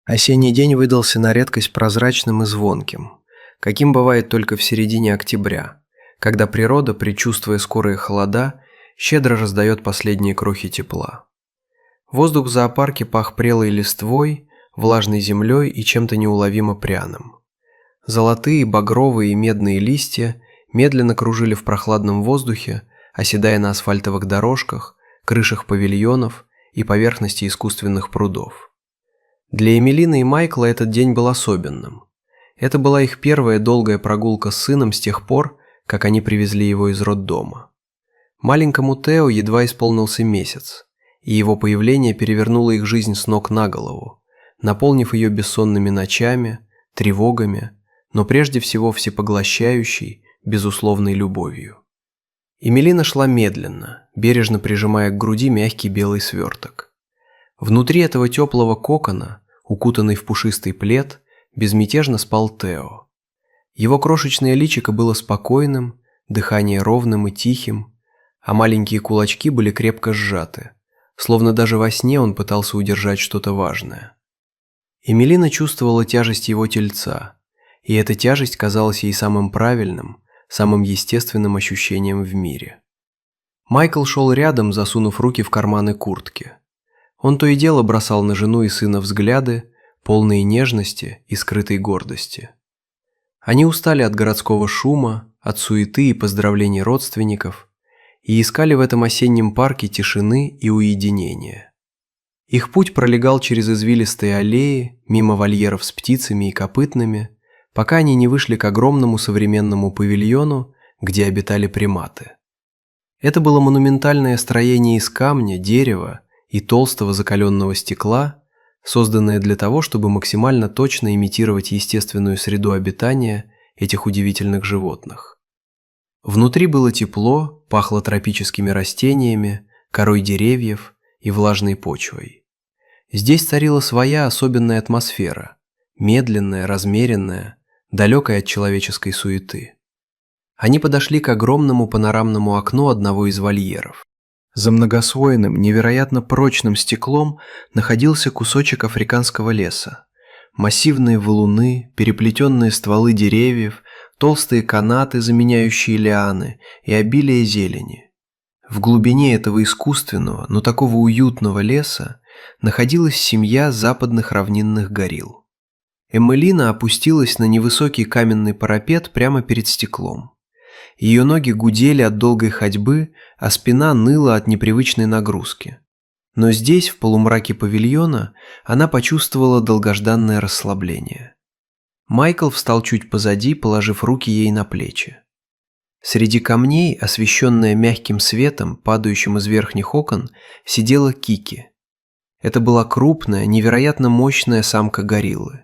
Осенний день выдался на редкость прозрачным и звонким, каким бывает только в середине октября, когда природа, предчувствуя скорые холода, щедро раздает последние крохи тепла. Воздух в зоопарке пах прелой листвой, влажной землей и чем-то неуловимо пряным. Золотые, багровые и медные листья медленно кружили в прохладном воздухе, оседая на асфальтовых дорожках, крышах павильонов и поверхности искусственных прудов. Для Эмилины и Майкла этот день был особенным. Это была их первая долгая прогулка с сыном с тех пор, как они привезли его из роддома. Маленькому Тео едва исполнился месяц, и его появление перевернуло их жизнь с ног на голову, наполнив ее бессонными ночами, тревогами, но прежде всего всепоглощающей, безусловной любовью. Эмилина шла медленно, бережно прижимая к груди мягкий белый сверток. Внутри этого теплого кокона, укутанный в пушистый плед, безмятежно спал Тео. Его крошечное личико было спокойным, дыхание ровным и тихим, а маленькие кулачки были крепко сжаты, словно даже во сне он пытался удержать что-то важное. Эмилина чувствовала тяжесть его тельца, и эта тяжесть казалась ей самым правильным, самым естественным ощущением в мире. Майкл шел рядом, засунув руки в карманы куртки. Он то и дело бросал на жену и сына взгляды, полные нежности и скрытой гордости. Они устали от городского шума, от суеты и поздравлений родственников и искали в этом осеннем парке тишины и уединения. Их путь пролегал через извилистые аллеи, мимо вольеров с птицами и копытными, пока они не вышли к огромному современному павильону, где обитали приматы. Это было монументальное строение из камня, дерева и толстого закаленного стекла, созданное для того, чтобы максимально точно имитировать естественную среду обитания этих удивительных животных. Внутри было тепло, пахло тропическими растениями, корой деревьев и влажной почвой. Здесь царила своя особенная атмосфера, медленная, размеренная, далекая от человеческой суеты. Они подошли к огромному панорамному окну одного из вольеров. За многослойным, невероятно прочным стеклом находился кусочек африканского леса. Массивные валуны, переплетенные стволы деревьев, толстые канаты, заменяющие лианы, и обилие зелени. В глубине этого искусственного, но такого уютного леса находилась семья западных равнинных горилл. Эмилина опустилась на невысокий каменный парапет прямо перед стеклом. Ее ноги гудели от долгой ходьбы, а спина ныла от непривычной нагрузки. Но здесь, в полумраке павильона, она почувствовала долгожданное расслабление. Майкл встал чуть позади, положив руки ей на плечи. Среди камней, освещенная мягким светом, падающим из верхних окон, сидела Кики. Это была крупная, невероятно мощная самка гориллы.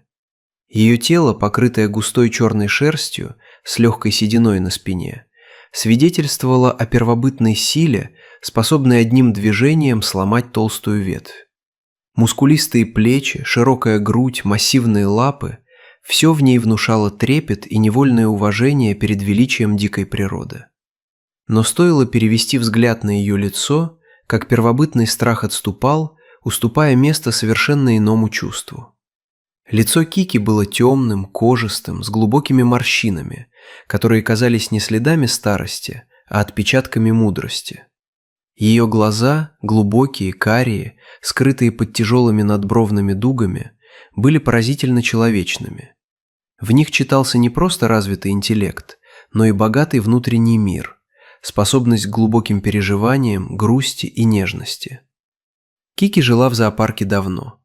Ее тело, покрытое густой черной шерстью, с легкой сединой на спине, свидетельствовало о первобытной силе, способной одним движением сломать толстую ветвь. Мускулистые плечи, широкая грудь, массивные лапы – все в ней внушало трепет и невольное уважение перед величием дикой природы. Но стоило перевести взгляд на ее лицо, как первобытный страх отступал, уступая место совершенно иному чувству. Лицо Кики было темным, кожистым, с глубокими морщинами, которые казались не следами старости, а отпечатками мудрости. Ее глаза, глубокие, карие, скрытые под тяжелыми надбровными дугами, были поразительно человечными. В них читался не просто развитый интеллект, но и богатый внутренний мир, способность к глубоким переживаниям, грусти и нежности. Кики жила в зоопарке давно.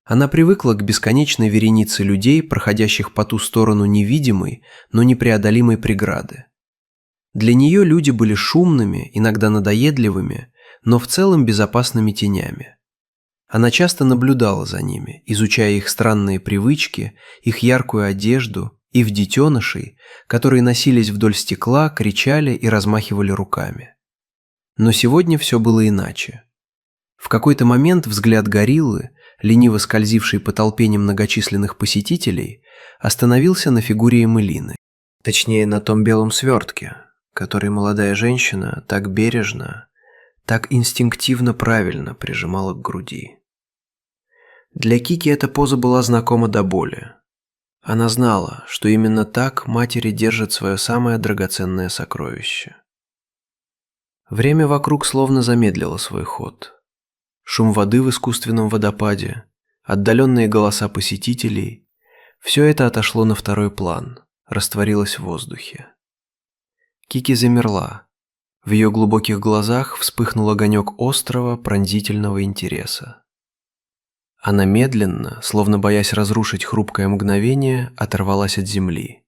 Она привыкла к бесконечной веренице людей, проходящих по ту сторону невидимой, но непреодолимой преграды. Для нее люди были шумными, иногда надоедливыми, но в целом безопасными тенями. Она часто наблюдала за ними, изучая их странные привычки, их яркую одежду, и в детенышей, которые носились вдоль стекла, кричали и размахивали руками. Но сегодня все было иначе. В какой-то момент взгляд гориллы, лениво скользивший по толпе немногочисленных посетителей, остановился на фигуре Эмилины. Точнее, на том белом свертке, который молодая женщина так бережно, так инстинктивно правильно прижимала к груди. Для Кики эта поза была знакома до боли. Она знала, что именно так матери держат свое самое драгоценное сокровище. Время вокруг словно замедлило свой ход. Шум воды в искусственном водопаде, отдаленные голоса посетителей – все это отошло на второй план, растворилось в воздухе. Кики замерла. В ее глубоких глазах вспыхнул огонек острого, пронзительного интереса. Она медленно, словно боясь разрушить хрупкое мгновение, оторвалась от земли.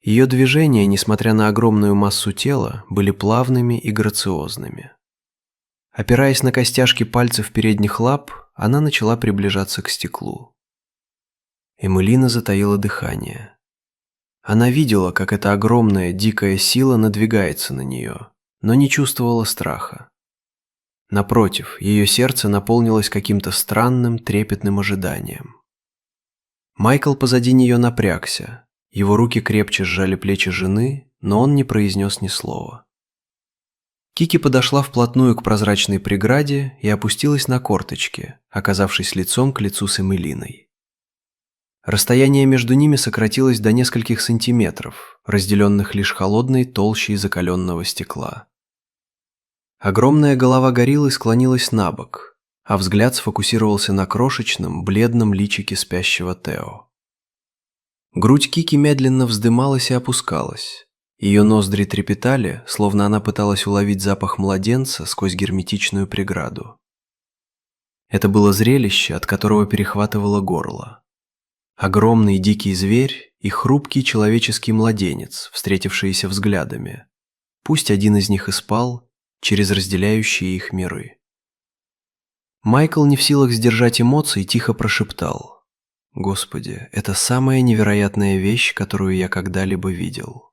Ее движения, несмотря на огромную массу тела, были плавными и грациозными. Опираясь на костяшки пальцев передних лап, она начала приближаться к стеклу. Эмилина затаила дыхание. Она видела, как эта огромная, дикая сила надвигается на нее, но не чувствовала страха. Напротив, ее сердце наполнилось каким-то странным, трепетным ожиданием. Майкл позади нее напрягся, его руки крепче сжали плечи жены, но он не произнес ни слова. Кики подошла вплотную к прозрачной преграде и опустилась на корточки, оказавшись лицом к лицу с Эмилиной. Расстояние между ними сократилось до нескольких сантиметров, разделенных лишь холодной толщей закаленного стекла. Огромная голова гориллы склонилась на бок, а взгляд сфокусировался на крошечном, бледном личике спящего Тео. Грудь Кики медленно вздымалась и опускалась. Ее ноздри трепетали, словно она пыталась уловить запах младенца сквозь герметичную преграду. Это было зрелище, от которого перехватывало горло. Огромный дикий зверь и хрупкий человеческий младенец, встретившиеся взглядами. Пусть один из них и спал, через разделяющие их миры. Майкл, не в силах сдержать эмоций, тихо прошептал: «Господи, это самая невероятная вещь, которую я когда-либо видел».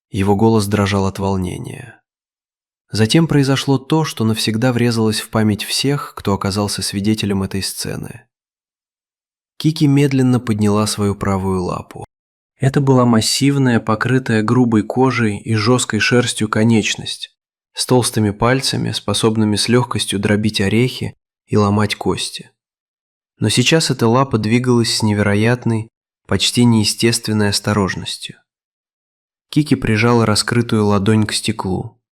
Его голос дрожал от волнения. Затем произошло то, что навсегда врезалось в память всех, кто оказался свидетелем этой сцены. Кики медленно подняла свою правую лапу. Это была массивная, покрытая грубой кожей и жесткой шерстью конечность, с толстыми пальцами, способными с легкостью дробить орехи и ломать кости. Но сейчас эта лапа двигалась с невероятной, почти неестественной осторожностью. Кики прижала раскрытую ладонь к стеклу,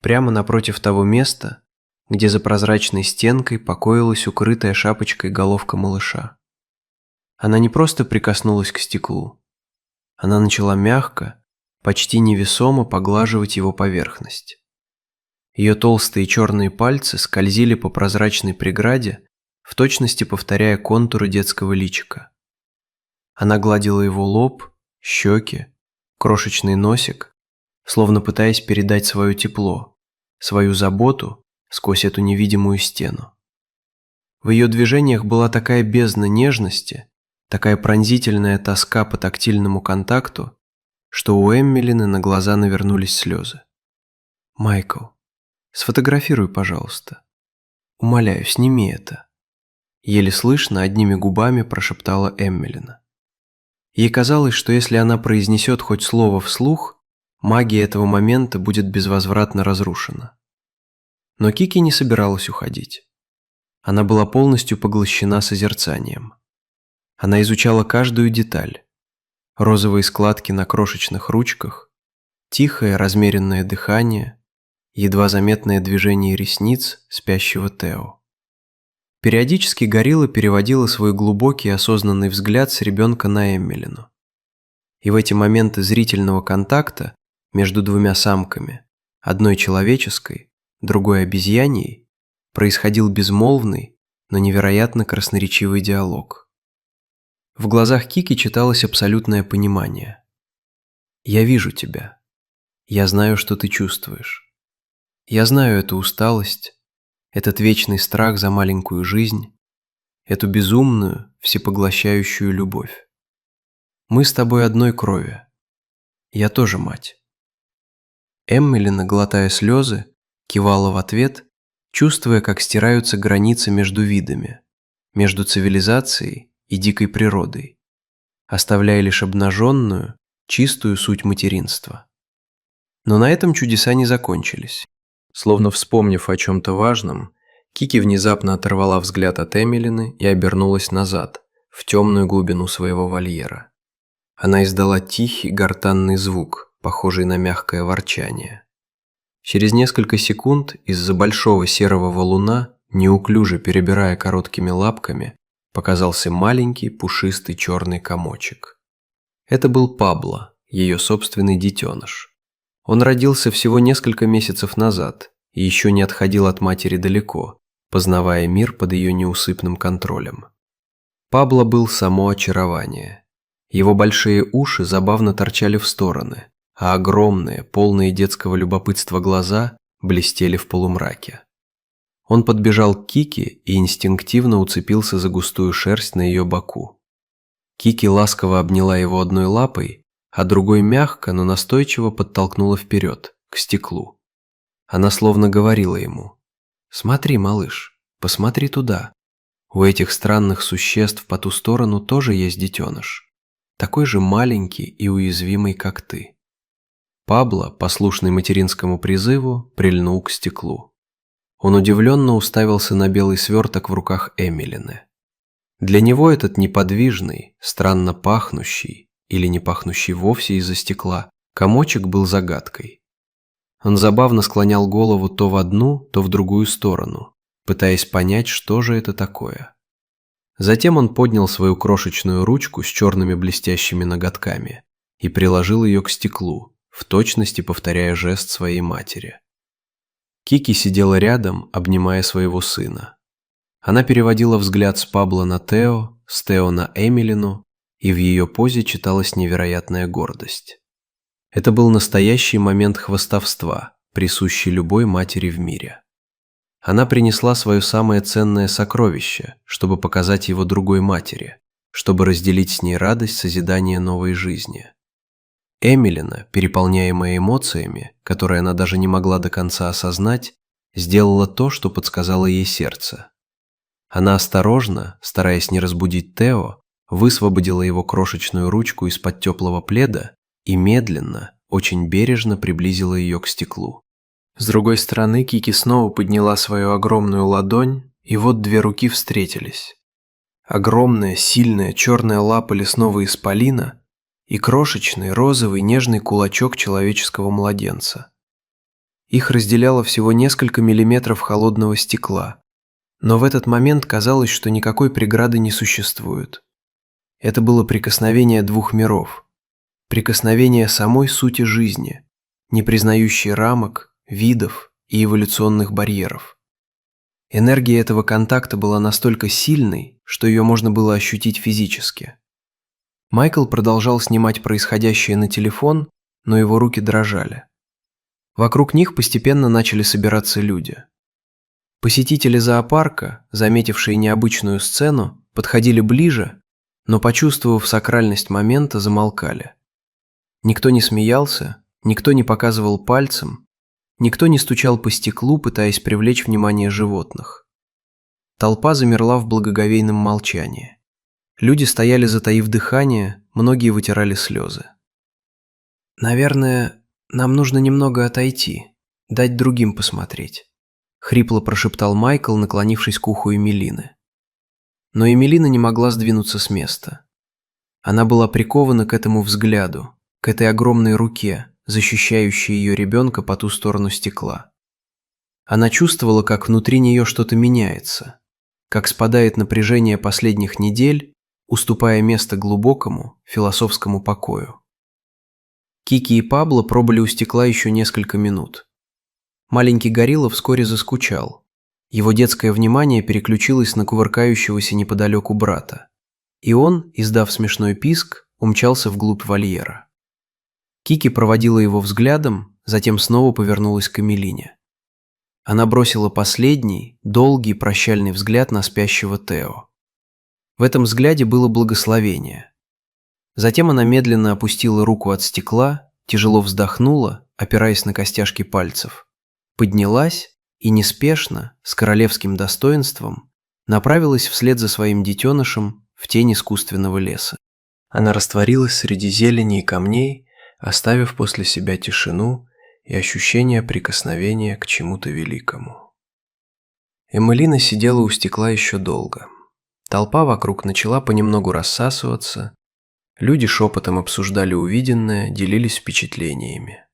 прямо напротив того места, где за прозрачной стенкой покоилась укрытая шапочкой головка малыша. Она не просто прикоснулась к стеклу. Она начала мягко, почти невесомо поглаживать его поверхность. Ее толстые черные пальцы скользили по прозрачной преграде, в точности повторяя контуры детского личика. Она гладила его лоб, щеки, крошечный носик, словно пытаясь передать свое тепло, свою заботу сквозь эту невидимую стену. В ее движениях была такая бездна нежности, такая пронзительная тоска по тактильному контакту, что у Эммелины на глаза навернулись слезы. «Майкл, сфотографируй, пожалуйста. Умоляю, сними это», — еле слышно одними губами прошептала Эммелина. Ей казалось, что если она произнесет хоть слово вслух, магия этого момента будет безвозвратно разрушена. Но Кики не собиралась уходить. Она была полностью поглощена созерцанием. Она изучала каждую деталь. Розовые складки на крошечных ручках, тихое размеренное дыхание, едва заметное движение ресниц спящего Тео. Периодически горилла переводила свой глубокий осознанный взгляд с ребенка на Эммелину. И в эти моменты зрительного контакта между двумя самками, одной человеческой, другой обезьяньей, происходил безмолвный, но невероятно красноречивый диалог. В глазах Кики читалось абсолютное понимание. «Я вижу тебя. Я знаю, что ты чувствуешь. Я знаю эту усталость, этот вечный страх за маленькую жизнь, эту безумную, всепоглощающую любовь. Мы с тобой одной крови. Я тоже мать». Эммелина, глотая слезы, кивала в ответ, чувствуя, как стираются границы между видами, между цивилизацией и дикой природой, оставляя лишь обнаженную, чистую суть материнства. Но на этом чудеса не закончились. Словно вспомнив о чем-то важном, Кики внезапно оторвала взгляд от Эмилины и обернулась назад, в темную глубину своего вольера. Она издала тихий гортанный звук, похожий на мягкое ворчание. Через несколько секунд из-за большого серого валуна, неуклюже перебирая короткими лапками, показался маленький пушистый черный комочек. Это был Пабло, ее собственный детеныш. Он родился всего несколько месяцев назад и еще не отходил от матери далеко, познавая мир под ее неусыпным контролем. Пабло был само очарование. Его большие уши забавно торчали в стороны, а огромные, полные детского любопытства глаза блестели в полумраке. Он подбежал к Кики и инстинктивно уцепился за густую шерсть на ее боку. Кики ласково обняла его одной лапой, а другой мягко, но настойчиво подтолкнула вперед, к стеклу. Она словно говорила ему: «Смотри, малыш, посмотри туда. У этих странных существ по ту сторону тоже есть детеныш, такой же маленький и уязвимый, как ты». Пабло, послушный материнскому призыву, прильнул к стеклу. Он удивленно уставился на белый сверток в руках Эмилины. Для него этот неподвижный, странно пахнущий, или не пахнущий вовсе из-за стекла, комочек был загадкой. Он забавно склонял голову то в одну, то в другую сторону, пытаясь понять, что же это такое. Затем он поднял свою крошечную ручку с черными блестящими ноготками и приложил ее к стеклу, в точности повторяя жест своей матери. Кики сидела рядом, обнимая своего сына. Она переводила взгляд с Пабло на Тео, с Тео на Эмилину, и в ее позе читалась невероятная гордость. Это был настоящий момент хвастовства, присущий любой матери в мире. Она принесла свое самое ценное сокровище, чтобы показать его другой матери, чтобы разделить с ней радость созидания новой жизни. Эмилина, переполняемая эмоциями, которые она даже не могла до конца осознать, сделала то, что подсказало ей сердце. Она осторожно, стараясь не разбудить Тео, высвободила его крошечную ручку из-под теплого пледа и медленно, очень бережно приблизила ее к стеклу. С другой стороны Кики снова подняла свою огромную ладонь, и вот две руки встретились. Огромная, сильная черная лапа лесного исполина и крошечный, розовый, нежный кулачок человеческого младенца. Их разделяло всего несколько миллиметров холодного стекла, но в этот момент казалось, что никакой преграды не существует. Это было прикосновение двух миров, прикосновение самой сути жизни, не признающей рамок, видов и эволюционных барьеров. Энергия этого контакта была настолько сильной, что ее можно было ощутить физически. Майкл продолжал снимать происходящее на телефон, но его руки дрожали. Вокруг них постепенно начали собираться люди. Посетители зоопарка, заметившие необычную сцену, подходили ближе, но, почувствовав сакральность момента, замолкали. Никто не смеялся, никто не показывал пальцем, никто не стучал по стеклу, пытаясь привлечь внимание животных. Толпа замерла в благоговейном молчании. Люди стояли, затаив дыхание, многие вытирали слезы. «Наверное, нам нужно немного отойти, дать другим посмотреть», — хрипло прошептал Майкл, наклонившись к уху Эмилины. Но Эмилина не могла сдвинуться с места. Она была прикована к этому взгляду, к этой огромной руке, защищающей ее ребенка по ту сторону стекла. Она чувствовала, как внутри нее что-то меняется, как спадает напряжение последних недель, уступая место глубокому философскому покою. Кики и Пабло пробыли у стекла еще несколько минут. Маленький горилла вскоре заскучал. Его детское внимание переключилось на кувыркающегося неподалеку брата, и он, издав смешной писк, умчался вглубь вольера. Кики проводила его взглядом, затем снова повернулась к Эмилине. Она бросила последний, долгий прощальный взгляд на спящего Тео. В этом взгляде было благословение. Затем она медленно опустила руку от стекла, тяжело вздохнула, опираясь на костяшки пальцев, поднялась и неспешно, с королевским достоинством, направилась вслед за своим детенышем в тень искусственного леса. Она растворилась среди зелени и камней, оставив после себя тишину и ощущение прикосновения к чему-то великому. Эммелина сидела у стекла еще долго. Толпа вокруг начала понемногу рассасываться, люди шепотом обсуждали увиденное, делились впечатлениями.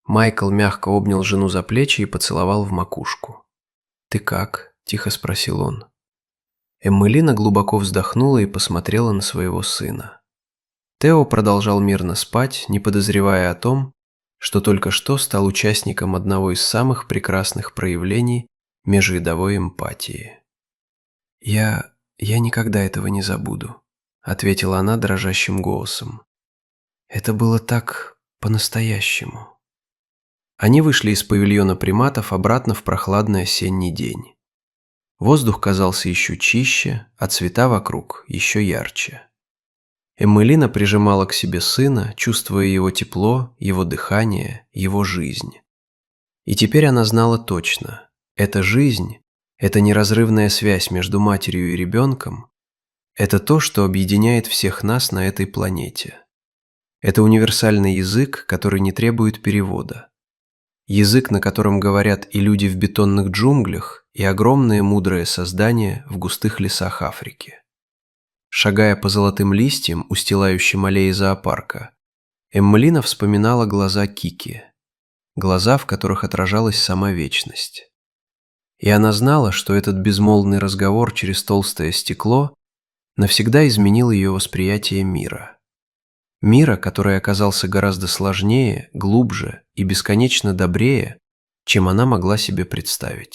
Майкл мягко обнял жену за плечи и поцеловал в макушку. «Ты как?» – тихо спросил он. Эммелина глубоко вздохнула и посмотрела на своего сына. Тео продолжал мирно спать, не подозревая о том, что только что стал участником одного из самых прекрасных проявлений межвидовой эмпатии. «Я никогда этого не забуду», – ответила она дрожащим голосом. «Это было так по-настоящему». Они вышли из павильона приматов обратно в прохладный осенний день. Воздух казался еще чище, а цвета вокруг еще ярче. Эммелина прижимала к себе сына, чувствуя его тепло, его дыхание, его жизнь. И теперь она знала точно – эта жизнь, эта неразрывная связь между матерью и ребенком – это то, что объединяет всех нас на этой планете. Это универсальный язык, который не требует перевода. Язык, на котором говорят и люди в бетонных джунглях, и огромные мудрые создания в густых лесах Африки. Шагая по золотым листьям, устилающим аллеи зоопарка, Эммелина вспоминала глаза Кики, глаза, в которых отражалась сама вечность. И она знала, что этот безмолвный разговор через толстое стекло навсегда изменил ее восприятие мира. Мира, который оказался гораздо сложнее, глубже и бесконечно добрее, чем она могла себе представить.